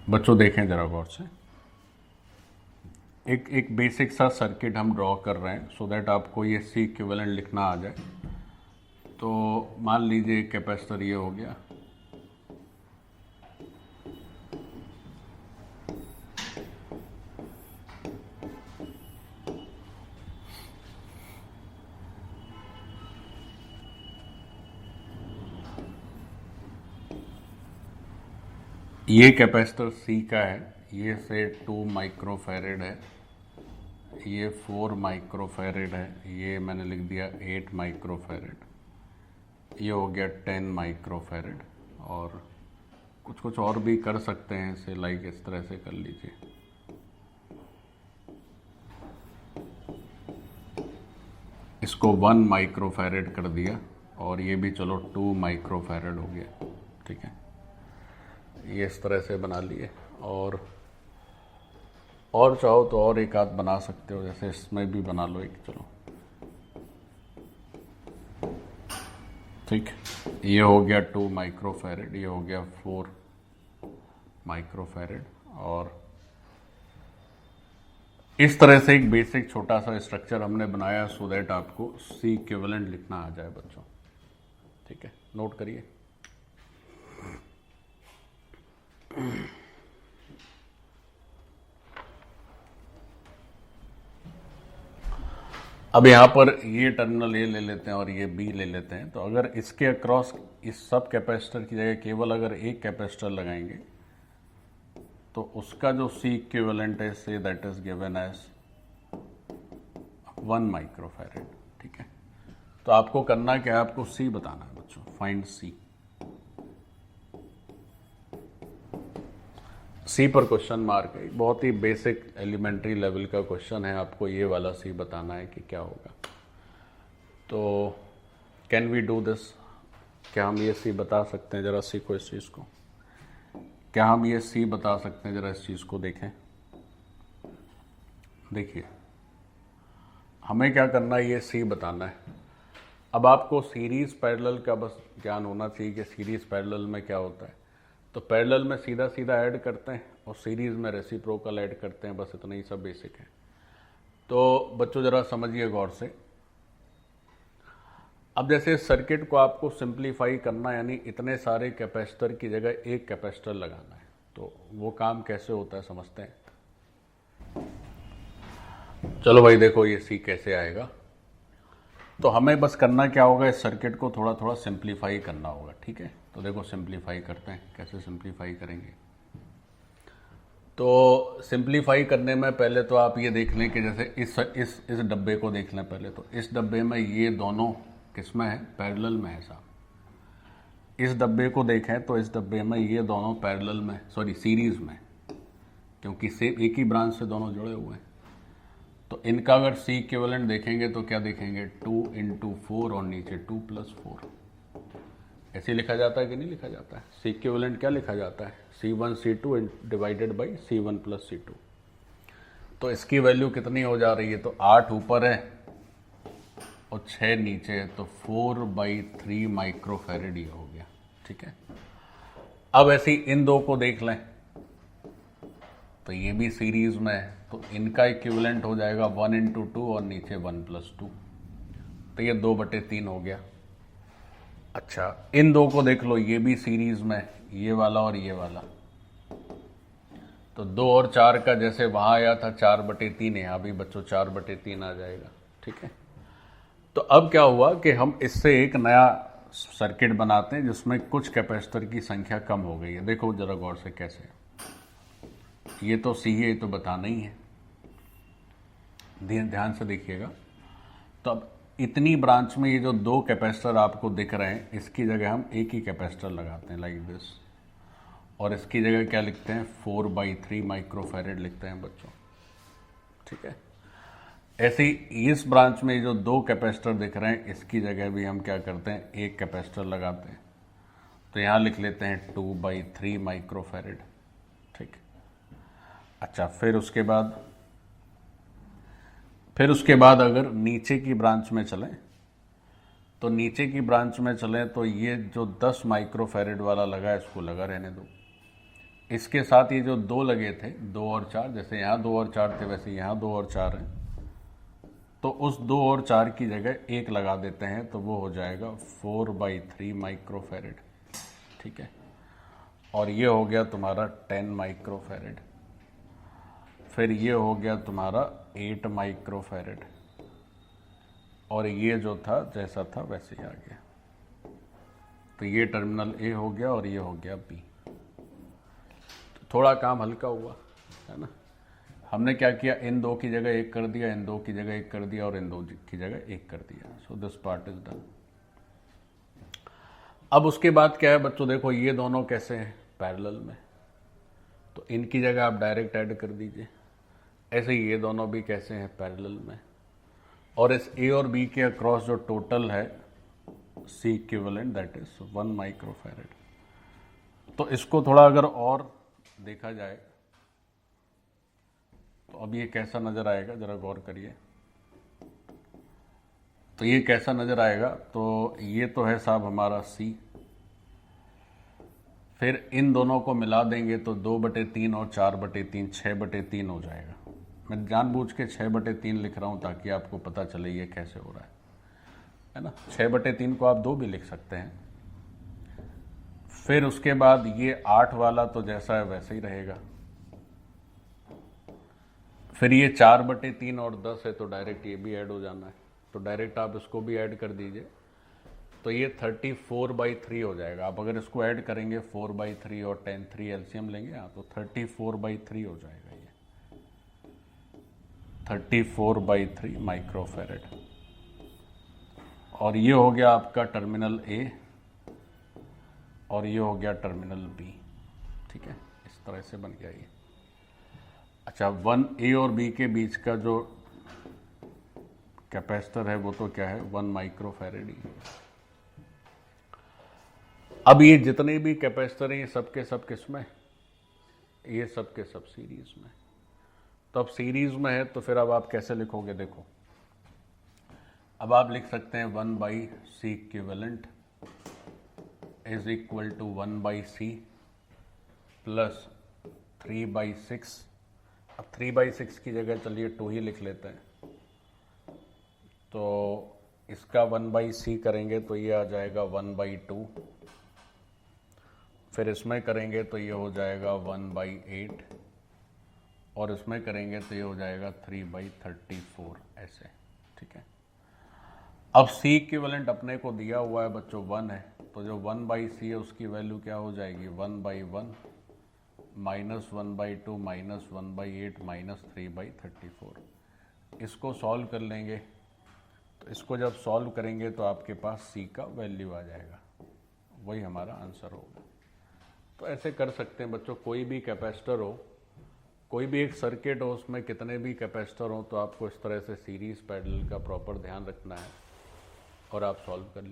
बच्चों देखें जरा गौर से, एक बेसिक सा सर्किट हम ड्रॉ कर रहे हैं सो दैट आपको ये सी इक्विवेलेंट लिखना आ जाए। तो मान लीजिए कैपेसिटर ये हो गया, ये कैपेसिटर सी का है, ये से 2 माइक्रोफैरेड है, ये 4 माइक्रोफैरेड है, ये मैंने लिख दिया 8 माइक्रोफैरेड, ये हो गया 10 माइक्रोफैरेड। और कुछ और भी कर सकते हैं इसे, लाइक इस तरह से कर लीजिए। इसको 1 माइक्रोफैरेड कर दिया और ये भी चलो 2 माइक्रोफैरेड हो गया, ठीक है। ये इस तरह से बना लिए, और चाहो तो और एक आध बना सकते हो, जैसे इसमें भी बना लो एक, चलो ठीक। ये हो गया 2 माइक्रोफैरेड, ये हो गया 4 माइक्रोफैरेड। और इस तरह से एक बेसिक छोटा सा स्ट्रक्चर हमने बनाया सो दैट आपको सी इक्विवेलेंट लिखना आ जाए बच्चों, ठीक है। नोट करिए। अब यहाँ पर ये टर्मिनल ए ले लेते हैं और ये बी ले लेते हैं। तो अगर इसके अक्रॉस इस सब कैपेसिटर की जगह केवल अगर एक कैपेसिटर लगाएंगे तो उसका जो सी इक्विवेलेंट है से that is given as 1 microfarad, ठीक है। तो आपको करना क्या है, आपको सी बताना है बच्चों, फाइंड सी। सी पर क्वेश्चन मार्क है, बहुत ही बेसिक एलिमेंट्री लेवल का क्वेश्चन है, आपको ये वाला सी बताना है कि क्या होगा। तो कैन वी डू दिस, क्या हम ये सी बता सकते हैं? जरा सीखो इस चीज़ को, क्या हम ये सी बता सकते हैं? जरा इस चीज़ को देखें। देखिए हमें क्या करना है, ये सी बताना है। अब आपको सीरीज पैरेलल का बस ज्ञान होना चाहिए कि सीरीज पैरेलल में क्या होता है। तो पैरेलल में सीधा सीधा ऐड करते हैं और सीरीज में रेसिप्रोकल ऐड करते हैं, बस इतना ही सब बेसिक है। तो बच्चों जरा समझिए गौर से। अब जैसे सर्किट को आपको सिंप्लीफाई करना, यानी इतने सारे कैपेसिटर की जगह एक कैपेसिटर लगाना है, तो वो काम कैसे होता है समझते हैं। चलो भाई देखो ये सी कैसे आएगा। तो हमें बस करना क्या होगा, इस सर्किट को थोड़ा थोड़ा सिंप्लीफाई करना होगा, ठीक है। तो देखो सिंप्लीफाई करते हैं, कैसे सिंप्लीफाई करेंगे। तो सिंप्लीफाई करने में पहले तो आप ये देख लें कि जैसे इस डब्बे को देख लें पहले। तो इस डब्बे में ये दोनों किसमें है, पैरेलल में है साहब। इस डब्बे को देखें तो इस डब्बे में ये दोनों पैरेलल में, सॉरी सीरीज में, क्योंकि सेम एक ही ब्रांच से दोनों जुड़े हुए हैं। तो इनका अगर सी इक्विवेलेंट देखेंगे तो क्या देखेंगे, 2 × 4 और नीचे 2 + 4। ऐसे लिखा जाता है कि नहीं लिखा जाता है? सी इक्विवेलेंट क्या लिखा जाता है, C1 C2 divided by C1 + C2। तो इसकी वैल्यू कितनी हो जा रही है, तो 8 ऊपर है और 6 नीचे है, तो 4/3 माइक्रोफैरेड ये हो गया, ठीक है। अब ऐसे ही इन दो को देख लें, तो ये भी सीरीज में है, तो इनका इक्विवेलेंट हो जाएगा 1 × 2 और नीचे 1 + 2, तो ये 2/3 हो गया। अच्छा इन दो को देख लो, ये भी सीरीज में, ये वाला और ये वाला। तो 2 और 4 का जैसे वहां आया था 4/3, यहाँ भी बच्चों 4/3 आ जाएगा, ठीक है। तो अब क्या हुआ कि हम इससे एक नया सर्किट बनाते हैं जिसमें कुछ कैपेसिटर की संख्या कम हो गई है। देखो जरा गौर से कैसे, ये तो सी है, ये तो बताना ही है, ध्यान से देखिएगा। तो अब इतनी ब्रांच में ये जो 2 कैपेसिटर आपको दिख रहे हैं, इसकी जगह हम एक ही कैपेसिटर लगाते हैं लाइक दिस, और इसकी जगह क्या लिखते हैं, 4/3 माइक्रोफैरेड लिखते हैं बच्चों, ठीक है। ऐसे ही इस ब्रांच में जो 2 कैपेसिटर दिख रहे हैं, इसकी जगह भी हम क्या करते हैं, एक कैपेसिटर लगाते हैं। तो यहां लिख लेते हैं 2/3 माइक्रोफैरेड, ठीक। अच्छा फिर उसके बाद अगर नीचे की ब्रांच में चलें तो नीचे की ब्रांच में चलें तो ये जो 10 माइक्रोफैरेड वाला लगा है इसको लगा रहने दो। इसके साथ ये जो 2 लगे थे, 2 और 4, जैसे यहाँ 2 और 4 थे वैसे यहाँ 2 और 4 हैं, तो उस 2 और 4 की जगह 1 लगा देते हैं तो वो हो जाएगा 4/3 माइक्रोफैरेड। ठीक है, और ये हो गया तुम्हारा 10 माइक्रोफैरेड। फिर ये हो गया तुम्हारा 8 माइक्रोफैरेड, और ये जो था जैसा था वैसे ही आ गया। तो ये टर्मिनल ए हो गया और ये हो गया बी। तो थोड़ा काम हल्का हुआ है ना। हमने क्या किया, इन 2 की जगह 1 कर दिया, इन 2 की जगह 1 कर दिया और इन 2 की जगह 1 कर दिया। So this part is done. अब उसके बाद क्या है बच्चों, देखो ये दोनों कैसे हैं, पैरेलल में, तो इनकी जगह आप डायरेक्ट ऐड कर दीजिए। ऐसे ही ये दोनों भी कैसे हैं, पैरेलल में। और इस ए और बी के अक्रॉस जो टोटल है C equivalent that is 1 microfarad. तो इसको थोड़ा अगर और देखा जाए तो अब ये कैसा नजर आएगा, जरा गौर करिए। तो ये कैसा नजर आएगा, तो ये तो है साहब हमारा सी, फिर इन दोनों को मिला देंगे तो 2/3 और 4/3 6/3 हो जाएगा। मैं जानबूझ के 6/3 लिख रहा हूं ताकि आपको पता चले ये कैसे हो रहा है ना। 6/3 को आप 2 भी लिख सकते हैं। फिर उसके बाद ये 8 वाला तो जैसा है वैसे ही रहेगा। फिर ये 4/3 और 10 है तो डायरेक्ट ये भी ऐड हो जाना है, तो डायरेक्ट आप इसको भी ऐड कर दीजिए। तो ये 34/3 हो जाएगा। आप अगर इसको ऐड करेंगे 4/3 और 10 3 एलसीएम लेंगे तो 34/3 हो जाएगा। ये 34/3 माइक्रोफैरेड। और ये हो गया आपका टर्मिनल ए और ये हो गया टर्मिनल बी। ठीक है, इस तरह से बन गया ये। अच्छा, 1 ए और बी के बीच का जो कैपेसिटर है वो तो क्या है, 1 माइक्रोफैरेड ही। अब ये जितने भी कैपेसिटर हैं ये सब के सब किसमें, ये सब के सब सीरीज में। तो अब सीरीज में है तो फिर अब आप कैसे लिखोगे, देखो अब आप लिख सकते हैं 1/C equivalent is equal to 1/C plus 3/6। अब 3/6 की जगह चलिए 2 ही लिख लेते हैं। तो इसका 1/C करेंगे तो ये आ जाएगा 1/2। फिर इसमें करेंगे तो ये हो जाएगा 1/8 और इसमें करेंगे तो ये हो जाएगा 3/34 ऐसे। ठीक है, अब C इक्विवेलेंट अपने को दिया हुआ है बच्चों 1 है, तो जो 1/C है उसकी वैल्यू क्या हो जाएगी, 1/1 माइनस 1/2 माइनस 1/8 माइनस 3/34। इसको सॉल्व कर लेंगे तो इसको जब सॉल्व करेंगे तो आपके पास C का वैल्यू आ जाएगा, वही हमारा आंसर होगा। तो ऐसे कर सकते हैं बच्चों, कोई भी कैपेसिटर हो, कोई भी एक सर्किट हो, उसमें कितने भी कैपेसिटर हो तो आपको इस तरह से सीरीज पैरेलल का प्रॉपर ध्यान रखना है और आप सॉल्व कर लीजिए।